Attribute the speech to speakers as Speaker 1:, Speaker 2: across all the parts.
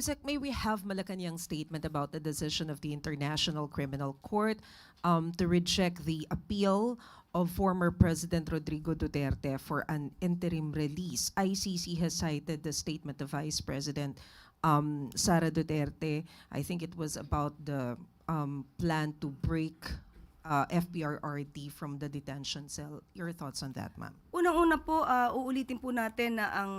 Speaker 1: Yusek, may we have Malacanang's statement about the decision of the International Criminal Court to reject the appeal of former President Rodrigo Duterte for an interim release? ICC has cited the statement of Vice President Sara Duterte. I think it was about the plan to break FPRRD from the detention cell. Your thoughts on that, ma'am?
Speaker 2: Unang-una po, uulitin po natin na ang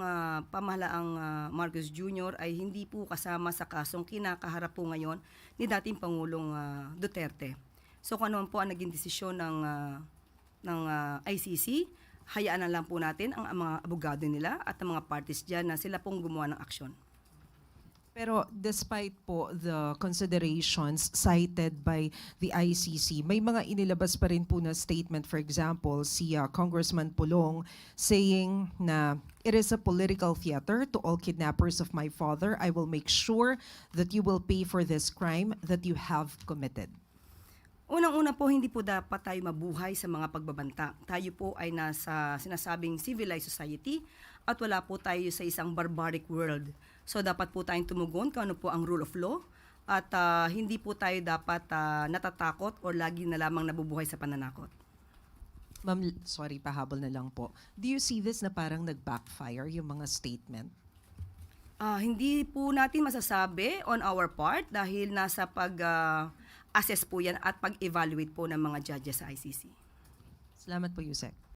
Speaker 2: pamahalaang Marcos Jr. ay hindi po kasama sa kasong kinakaharap po ngayon ni dating Pangulong Duterte. So kung ano man po ang naging desisyon ng ICC, hayaan na lang po natin ang mga abogado nila at ang mga parties dyan na sila pong gumawa ng aksyon.
Speaker 1: Pero despite po the considerations cited by the ICC, may mga inilabas pa rin po na statement. For example, si Congressman Pulong saying na it is a political theater to all kidnappers of my father. I will make sure that you will pay for this crime that you have committed.
Speaker 2: Unang-una po, hindi po dapat tayo mabuhay sa mga pagbabanta. Tayo po ay nasa sinasabing civilized society at wala po tayo sa isang barbaric world. So dapat po tayong tumugon kung ano po ang rule of law at hindi po tayo dapat natatakot o lagi na lamang nabubuhay sa pananakot.
Speaker 1: Ma'am, sorry, pahabol na lang po. Do you see this na parang nag-backfire yung mga statement?
Speaker 2: Hindi po natin masasabi on our part dahil nasa pag-assess po yan at pag-evaluate po ng mga judges sa ICC.
Speaker 1: Salamat po, Yusek.